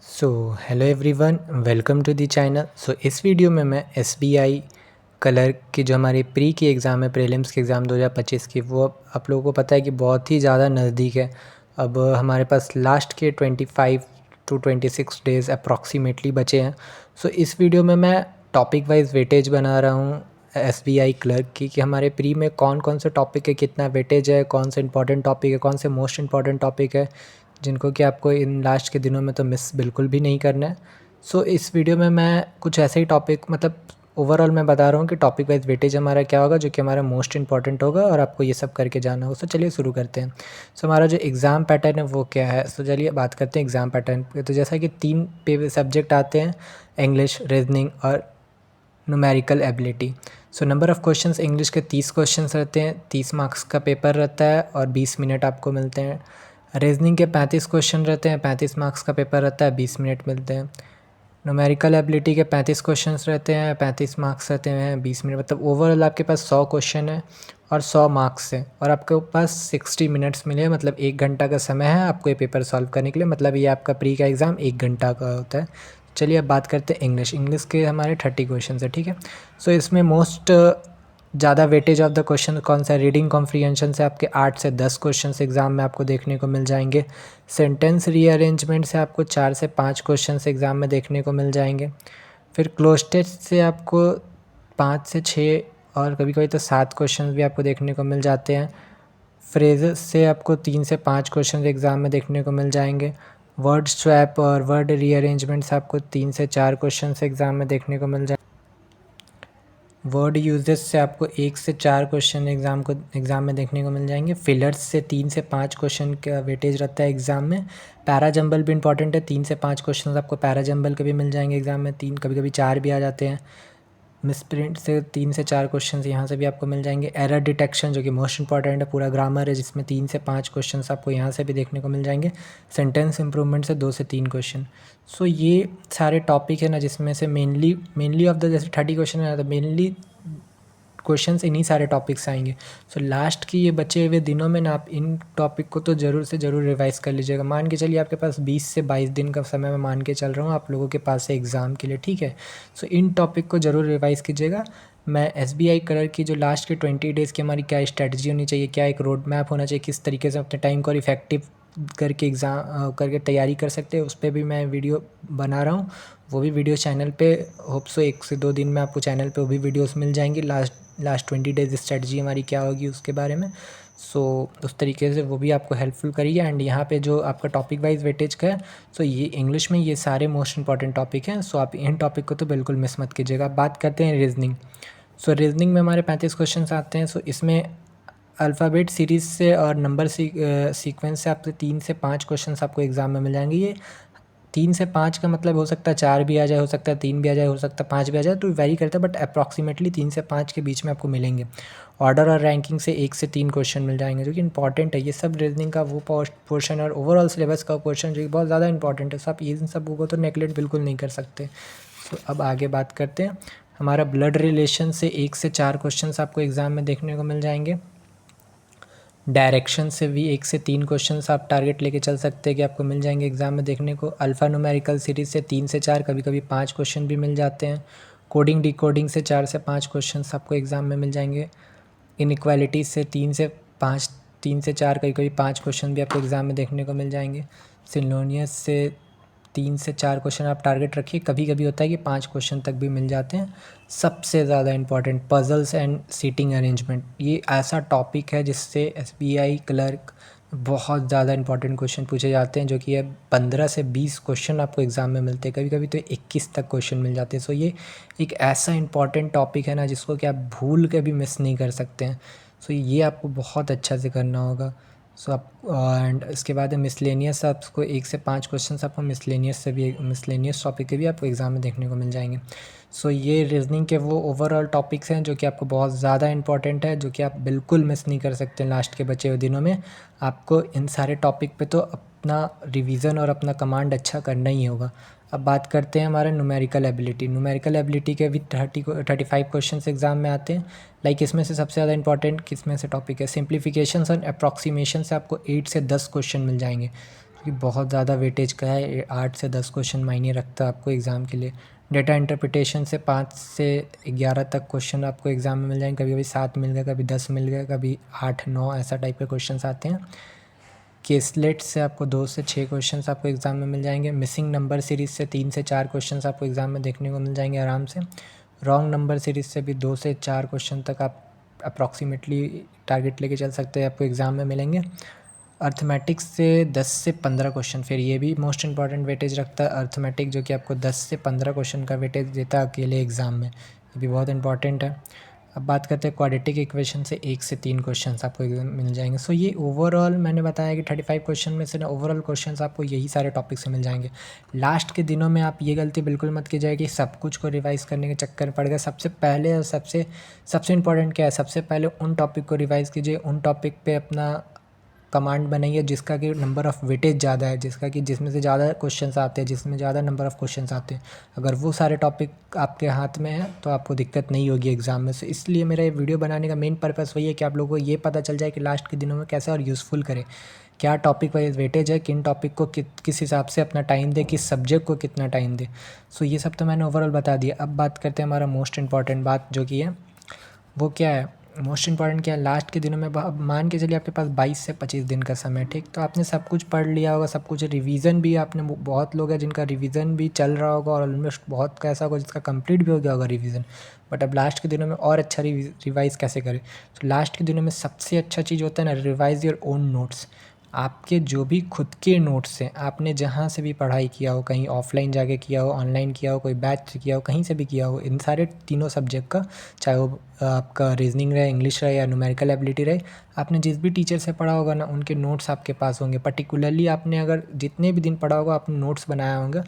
So hello everyone, welcome to the channel. इस video में मैं एसबीआई क्लर्क की जो हमारी प्री की एग्ज़ाम है, प्रीलिम्स की एग्ज़ाम 2025 की, वो अब आप लोगों को पता है कि बहुत ही ज़्यादा नज़दीक है। अब हमारे पास लास्ट के 25 टू 26 डेज़ अप्रॉक्सीमेटली बचे हैं। इस वीडियो में मैं टॉपिक वाइज वेटेज बना रहा हूँ एसबीआई क्लर्क की, कि हमारे प्री में कौन कौन से टॉपिक है, कितना वेटेज है, कौन से इंपॉर्टेंट टॉपिक है, कौन से मोस्ट इंपॉर्टेंट टॉपिक है, जिनको कि आपको इन लास्ट के दिनों में तो मिस बिल्कुल भी नहीं करना है। इस वीडियो में मैं कुछ ऐसे ही टॉपिक, मतलब ओवरऑल मैं बता रहा हूँ कि टॉपिक वाइज वेटेज हमारा क्या होगा, जो कि हमारा मोस्ट इंपॉर्टेंट होगा और आपको ये सब करके जाना होगा। चलिए शुरू करते हैं। हमारा जो एग्ज़ाम पैटर्न है वो क्या है। चलिए बात करते हैं एग्ज़ाम पैटर्न पे। तो जैसा कि 3 सब्जेक्ट आते हैं, इंग्लिश, रीजनिंग और numerical ability. Number of questions English के 30 क्वेश्चंस रहते हैं, 30 मार्क्स का पेपर रहता है और 20 मिनट आपको मिलते हैं। रीजनिंग के 35 क्वेश्चन रहते हैं, 35 मार्क्स का पेपर रहता है, 20 मिनट मिलते हैं। न्यूमेरिकल एबिलिटी के 35 क्वेश्चंस रहते हैं, 35 मार्क्स रहते हैं, 20 मिनट, मतलब ओवरऑल आपके पास 100 क्वेश्चन है और 100 मार्क्स है और आपके पास 60 मिनट्स मिले, मतलब 1 घंटा का समय है आपको ये पेपर सॉल्व करने के लिए। मतलब ये आपका प्री का एग्ज़ाम 1 घंटा का होता है। चलिए अब बात करते हैं इंग्लिश के हमारे 30 क्वेश्चन है, ठीक है। इसमें मोस्ट ज़्यादा वेटेज ऑफ द क्वेश्चन कौन सा है? रीडिंग कॉम्प्रीहेंशन से आपके 8 से 10 क्वेश्चन एग्ज़ाम में आपको देखने को मिल जाएंगे। सेंटेंस रीअरेंजमेंट से आपको 4 से 5 क्वेश्चन एग्ज़ाम में देखने को मिल जाएंगे। फिर क्लोज टेस्ट से आपको 5 से 6 और कभी कभी तो 7 क्वेश्चन भी आपको देखने को मिल जाते हैं। फ्रेजेस से आपको 3 से 5 क्वेश्चन एग्ज़ाम में देखने को मिल जाएंगे। वर्ड स्वैप और वर्ड रीअरेंजमेंट से आपको 3 से 4 क्वेश्चन एग्ज़ाम में देखने को मिल जाएंगे। वर्ड यूजेस से आपको 1 से 4 क्वेश्चन एग्ज़ाम में देखने को मिल जाएंगे। फिलर्स से 3 से 5 क्वेश्चन का वेटेज रहता है एग्ज़ाम में। पैराजंबल भी इंपॉर्टेंट है, 3 से 5 क्वेश्चन आपको पैराजंबल के भी मिल जाएंगे एग्ज़ाम में, 3 कभी कभी 4 भी आ जाते हैं। मिसप्रिंट से 3 से 4 क्वेश्चन यहाँ से भी आपको मिल जाएंगे। एरर डिटेक्शन जो कि मोस्ट इंपॉर्टेंट है, पूरा ग्रामर है, जिसमें 3 से 5 क्वेश्चन आपको यहाँ से भी देखने को मिल जाएंगे। सेंटेंस इंप्रूवमेंट से 2 से 3 क्वेश्चन। ये सारे टॉपिक है ना, जिसमें से मेनली ऑफ द, जैसे 30 क्वेश्चन है तो मेनली क्वेश्चंस इन्हीं सारे टॉपिक्स आएंगे। लास्ट की ये बचे हुए दिनों में ना आप इन टॉपिक को तो ज़रूर से ज़रूर रिवाइज़ कर लीजिएगा। मान के चलिए आपके पास 20 से 22 दिन का समय मैं मान के चल रहा हूँ आप लोगों के पास है एग्ज़ाम के लिए, ठीक है। इन टॉपिक को ज़रूर रिवाइज़ कीजिएगा। मैं एसबीआई क्लर्क की जो लास्ट के 20 डेज़ की हमारी क्या स्ट्रेटजी होनी चाहिए, क्या एक रोड मैप होना चाहिए, किस तरीके से अपने टाइम को और इफेक्टिव करके एग्ज़ाम करके तैयारी कर सकते हैं, उस पर भी मैं वीडियो बना रहा हूँ। वो भी वीडियो चैनल पे होप सो 1 से 2 दिन में आपको चैनल पे वो भी वीडियोस मिल जाएंगी। लास्ट 20 डेज़ स्ट्रेटजी हमारी क्या होगी उसके बारे में। उस तरीके से वो भी आपको हेल्पफुल करिए। एंड यहाँ पे जो आपका टॉपिक वाइज वेटेज का है, ये इंग्लिश में ये सारे मोस्ट इंपॉर्टेंट टॉपिक हैं। आप इन टॉपिक को तो बिल्कुल मिस मत कीजिएगा। बात करते हैं रीजनिंग। रीजनिंग में हमारे 35 क्वेश्चन आते हैं। इसमें अल्फ़ाबेट सीरीज़ से और नंबर सीक्वेंस से आपके 3 से 5 क्वेश्चन आपको एग्ज़ाम में मिल जाएंगे। ये 3 से 5 का मतलब हो सकता है 4 भी आ जाए, हो सकता है 3 भी आ जाए, हो सकता है 5 भी आ जाए, तो वेरी करता है, बट अप्रॉक्सीमेटली 3 से 5 के बीच में आपको मिलेंगे। ऑर्डर और रैंकिंग से 1 से 3 क्वेश्चन मिल जाएंगे, जो कि इंपॉर्टेंट है। ये सब रीजनिंग का वो पोर्शन और ओवरऑल सिलेबस का पोर्शन जो कि बहुत ज़्यादा इंपॉर्टेंट है। आप इन सब को तो नेगलेक्ट बिल्कुल नहीं कर सकते। अब आगे बात करते हैं। हमारा ब्लड रिलेशन से 1 से 4 क्वेश्चन आपको एग्ज़ाम में देखने को मिल जाएंगे। डायरेक्शन से भी 1 से 3 क्वेश्चंस आप टारगेट लेके चल सकते हैं कि आपको मिल जाएंगे एग्ज़ाम में देखने को। अल्फ़ा न्यूमेरिकल सीरीज़ से 3 से 4, कभी कभी 5 क्वेश्चन भी मिल जाते हैं। कोडिंग डिकोडिंग से 4 से 5 क्वेश्चंस आपको एग्ज़ाम में मिल जाएंगे। इनइक्वालिटीज़ से 3 से 4, कभी कभी 5 क्वेश्चन भी आपको एग्ज़ाम में देखने को मिल जाएंगे। सिलोनियस से 3 से 4 क्वेश्चन आप टारगेट रखिए, कभी कभी होता है कि 5 क्वेश्चन तक भी मिल जाते हैं। सबसे ज़्यादा important puzzles and seating arrangement, ये ऐसा टॉपिक है जिससे एसबीआई क्लर्क बहुत ज़्यादा इंपॉर्टेंट क्वेश्चन पूछे जाते हैं, जो कि ये 15 से 20 क्वेश्चन आपको एग्ज़ाम में मिलते हैं, कभी कभी तो 21 तक क्वेश्चन मिल जाते हैं। ये एक ऐसा इंपॉर्टेंट टॉपिक है ना, जिसको कि आप भूल के भी मिस नहीं कर सकते हैं। ये आपको बहुत अच्छा से करना होगा। आप एंड इसके बाद मिसलेनियस, आपको 1 से 5 क्वेश्चन आपको मिसलेनियस टॉपिक के भी आपको एग्ज़ाम में देखने को मिल जाएंगे। ये रीजनिंग के वो ओवरऑल टॉपिक्स हैं जो कि आपको बहुत ज़्यादा इंपॉर्टेंट है, जो कि आप बिल्कुल मिस नहीं कर सकते। लास्ट के बचे हुए दिनों में आपको इन सारे टॉपिक पे तो अपना रिवीजन और अपना कमांड अच्छा करना ही होगा। अब बात करते हैं हमारे न्यूमेरिकल एबिलिटी के भी 35 क्वेश्चन एग्ज़ाम में आते हैं। इसमें से सबसे ज़्यादा इंपॉर्टेंट किस में से टॉपिक है, सिंप्लीफिकेशन और अप्रॉक्सीमेशन से आपको 8 से 10 क्वेश्चन मिल जाएंगे, कि बहुत ज़्यादा वेटेज का है, 8 से 10 क्वेश्चन मायने रखता है आपको एग्ज़ाम के लिए। डेटा इंटरप्रिटेशन से 5 से 11 तक क्वेश्चन आपको एग्ज़ाम में मिल जाएंगे, कभी कभी 7 मिल गए, कभी 10 मिल गए, कभी 8-9 ऐसा टाइप के क्वेश्चन आते हैं। केसलेट से आपको 2 से 6 क्वेश्चन आपको एग्ज़ाम में मिल जाएंगे। मिसिंग नंबर सीरीज़ से 3 से 4 क्वेश्चन आपको एग्ज़ाम में देखने को मिल जाएंगे आराम से। रॉन्ग नंबर सीरीज़ से भी 2 से 4 क्वेश्चन तक आप अप्रॉक्सीमेटली टारगेट लेके चल सकते हैं, आपको एग्ज़ाम में मिलेंगे। अर्थमेटिक्स से 10 से 15 क्वेश्चन, फिर ये भी मोस्ट इंपॉर्टेंट वेटेज रखता है अर्थमेटिक, जो कि आपको 10 से 15 क्वेश्चन का वेटेज देता है अकेले एग्ज़ाम में, ये भी बहुत इंपॉर्टेंट है। अब बात करते हैं क्वाड्रेटिक इक्वेशन से 1 से 3 क्वेश्चंस आपको मिल जाएंगे। सो ये ओवरऑल मैंने बताया कि 35 क्वेश्चन में से ना ओवरऑल क्वेश्चंस आपको यही सारे टॉपिक से मिल जाएंगे। लास्ट के दिनों में आप ये गलती बिल्कुल मत कीजिए कि सब कुछ को रिवाइज़ करने के चक्कर में पड़ गए। सबसे पहले और सबसे इंपॉर्टेंट क्या है, सबसे पहले उन टॉपिक को रिवाइज़ कीजिए, उन टॉपिक पे अपना कमांड बनाइए जिसका कि नंबर ऑफ़ वेटेज ज़्यादा है, जिसका कि जिसमें से ज़्यादा क्वेश्चंस आते हैं, जिसमें ज़्यादा नंबर ऑफ़ क्वेश्चंस आते हैं। अगर वो सारे टॉपिक आपके हाथ में हैं तो आपको दिक्कत नहीं होगी एग्ज़ाम में। सो इसलिए मेरा ये वीडियो बनाने का मेन पर्पस वही है कि आप लोगों को ये पता चल जाए कि लास्ट के दिनों में कैसे और यूज़फुल करें, क्या टॉपिक वाइज वेटेज है, किन टॉपिक को किस हिसाब से अपना टाइम दे, किस सब्जेक्ट को कितना टाइम दे। सो ये सब तो मैंने ओवरऑल बता दिया। अब बात करते हैं हमारा मोस्ट इंपॉर्टेंट बात जो कि है वो क्या है। मोस्ट इंपॉर्टेंट क्या है, लास्ट के दिनों में अब मान के चलिए आपके पास 22 से 25 दिन का समय, ठीक। तो आपने सब कुछ पढ़ लिया होगा, सब कुछ रिवीजन भी आपने, बहुत लोग हैं जिनका रिवीजन भी चल रहा होगा और ऑलमोस्ट बहुत का ऐसा होगा जिसका कंप्लीट भी हो गया होगा रिवीजन। बट अब लास्ट के दिनों में और अच्छा रिवाइज़ कैसे करें, तो लास्ट के दिनों में सबसे अच्छा चीज़ होता है ना, रिवाइज़ योर ओन नोट्स। आपके जो भी खुद के नोट्स हैं, आपने जहाँ से भी पढ़ाई किया हो, कहीं ऑफलाइन जाके किया हो, ऑनलाइन किया हो, कोई बैच किया हो, कहीं से भी किया हो, इन सारे तीनों सब्जेक्ट का, चाहे वो आपका रीजनिंग रहे, इंग्लिश रहे या न्यूमेरिकल एबिलिटी रहे, आपने जिस भी टीचर से पढ़ा होगा ना, उनके नोट्स आपके पास होंगे। पर्टिकुलरली आपने अगर जितने भी दिन पढ़ा होगा आपने नोट्स बनाया होंगे,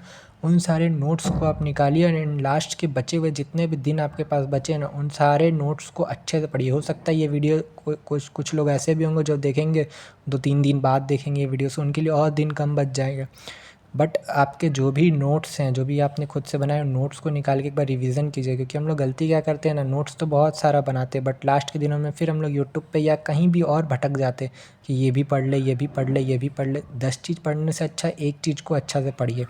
उन सारे नोट्स को आप निकालिए एंड लास्ट के बचे हुए जितने भी दिन आपके पास बचे हैं ना, उन सारे नोट्स को अच्छे से पढ़िए। हो सकता है ये वीडियो कुछ लोग ऐसे भी होंगे जो देखेंगे 2-3 दिन बाद देखेंगे ये वीडियो, से उनके लिए और दिन कम बच जाएगा। बट आपके जो भी नोट्स हैं, जो भी आपने खुद से बनाए नोट्स को निकाल के एक बार रिवीजन कीजिए, क्योंकि हम लोग गलती क्या करते हैं ना, नोट्स तो बहुत सारा बनाते हैं बट लास्ट के दिनों में फिर हम लोग यूट्यूब पे या कहीं भी और भटक जाते हैं कि ये भी पढ़ ले, ये भी पढ़ ले, ये भी पढ़ ले। 10 चीज़ पढ़ने से अच्छा एक चीज़ को अच्छा से पढ़िए।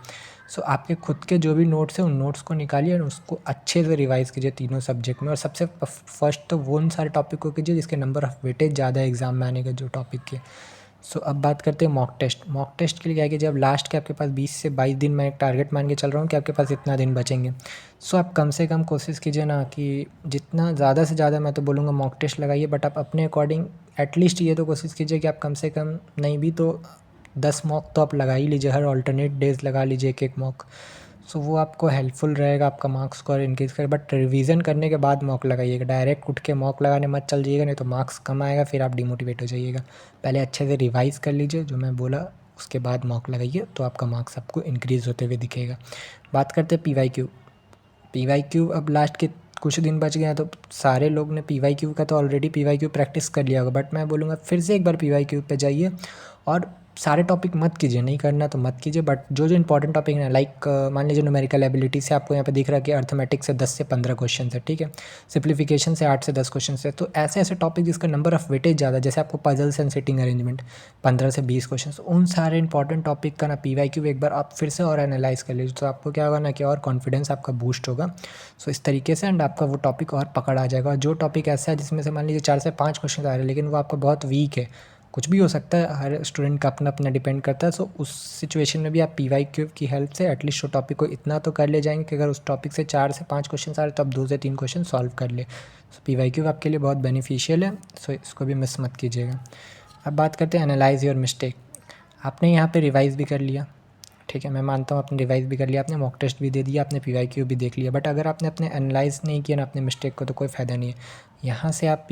सो आपके खुद के जो भी नोट्स हैं उन नोट्स को निकालिए और उसको अच्छे से रिवाइज़ कीजिए तीनों सब्जेक्ट में। और सबसे फर्स्ट तो वो उन सारे टॉपिक को कीजिए जिसके नंबर ऑफ़ वेटेज ज़्यादा है एग्ज़ाम में आने के जो टॉपिक के। सो अब बात करते हैं मॉक टेस्ट। मॉक टेस्ट के लिए क्या है कि जब लास्ट के आपके पास 20 से 22 दिन, मैं एक टारगेट मान के चल रहा हूँ कि आपके पास इतना दिन बचेंगे। सो आप कम से कम कोशिश कीजिए ना कि जितना ज़्यादा से ज़्यादा, मैं तो बोलूँगा मॉक टेस्ट लगाइए, बट आप अपने अकॉर्डिंग एटलीस्ट ये तो कोशिश कीजिए कि आप कम से कम नहीं भी तो 10 मॉक तो आप लगा ही लीजिए, हर ऑल्टरनेट डेज़ लगा लीजिए एक मॉक। सो वो आपको हेल्पफुल रहेगा, आपका मार्क्स स्कोर इंक्रीज़ करे। बट रिवीजन करने के बाद मॉक लगाइएगा, डायरेक्ट उठ के मॉक लगाने मत चल जाइएगा, नहीं तो मार्क्स कम आएगा, फिर आप डिमोटिवेट हो जाइएगा। पहले अच्छे से रिवाइज़ कर लीजिए जो मैं बोला, उसके बाद मॉक लगाइए तो आपका मार्क्स आपको इंक्रीज़ होते हुए दिखेगा। बात करते हैं PYQ। PYQ अब लास्ट के कुछ दिन बच गए हैं, तो सारे लोग ने PYQ का तो ऑलरेडी PYQ प्रैक्टिस कर लिया होगा, बट मैं बोलूँगा फिर से एक बार PYQ पे जाइए और सारे टॉपिक मत कीजिए, नहीं करना तो मत कीजिए, बट जो जो इंपॉर्टेंट टॉपिक है लाइक मान लीजिए न्यूमेरिकल एबिलिटी से आपको यहाँ पे दिख रहा है कि अर्थमेटिक्स से 10 से 15 क्वेश्चन है, ठीक है। सिंप्लीफिकेशन से 8 से 10 क्वेश्चन है। तो ऐसे ऐसे टॉपिक जिसका नंबर ऑफ वेटेज ज़्यादा है, जैसे आपको पजल्स एंड सिटिंग अरेंजमेंट 15 से 20 क्वेश्चन, उन सारे इंपॉर्टेंट टॉपिक का ना PYQ एक बार आप फिर से और एनालाइज कर लीजिए, तो आपको क्या होगा ना कि और कॉन्फिडेंस आपका बूस्ट होगा। सो इस तरीके से एंड आपका वो टॉपिक और पकड़ आ जाएगा। और जो टॉपिक ऐसा है जिसमें से मान लीजिए 4 से 5 क्वेश्चन आ रहे हैं लेकिन वो आपका बहुत वीक है, कुछ भी हो सकता है, हर स्टूडेंट का अपना अपना डिपेंड करता है। सो उस सिचुएशन में भी आप PYQ की हेल्प से एटलीस्ट वो टॉपिक को इतना तो कर ले जाएंगे कि अगर उस टॉपिक से 4 से 5 क्वेश्चन आ रहे तो आप 2 से 3 क्वेश्चन सॉल्व कर ले। सो PYQ आपके लिए बहुत बेनिफिशियल है, सो इसको भी मिस मत कीजिएगा। अब बात करते हैं एनालाइज योर मिस्टेक। आपने यहाँ पे रिवाइज़ भी कर लिया, ठीक है, मैं मानता हूँ आपने रिवाइज़ भी कर लिया, आपने मॉक टेस्ट भी दे दिया, आपने PYQ भी देख लिया, बट अगर आपने अपने एनालाइज़ नहीं किया ना अपने मिस्टेक को, तो कोई फ़ायदा नहीं है। यहाँ से आप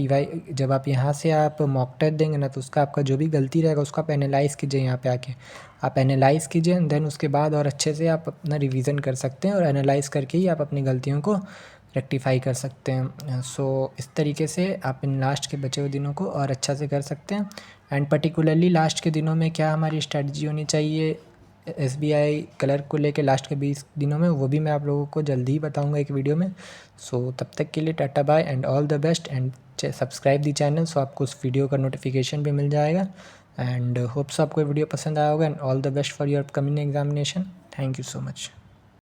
जब आप यहाँ से आप मॉक टेस्ट देंगे ना, तो उसका आपका जो भी गलती रहेगा उसको आप एनालाइज़ कीजिए, यहाँ पे आके आप एनालाइज़ कीजिए, देन उसके बाद और अच्छे से आप अपना रिवीजन कर सकते हैं और एनालाइज़ करके ही आप अपनी गलतियों को रेक्टिफाई कर सकते हैं। सो इस तरीके से आप इन लास्ट के बचे हुए दिनों को और अच्छा से कर सकते हैं। एंड पर्टिकुलरली लास्ट के दिनों में क्या हमारी स्ट्रैटेजी होनी चाहिए SBI क्लर्क को लेके लास्ट के 20 दिनों में, वो भी मैं आप लोगों को जल्दी ही बताऊंगा एक वीडियो में। सो तब तक के लिए tata bye and all the best and subscribe the channel, so आपको उस वीडियो का नोटिफिकेशन भी मिल जाएगा। एंड होप्स आपको वीडियो पसंद आया होगा and all the best for your upcoming examination. Thank you so much.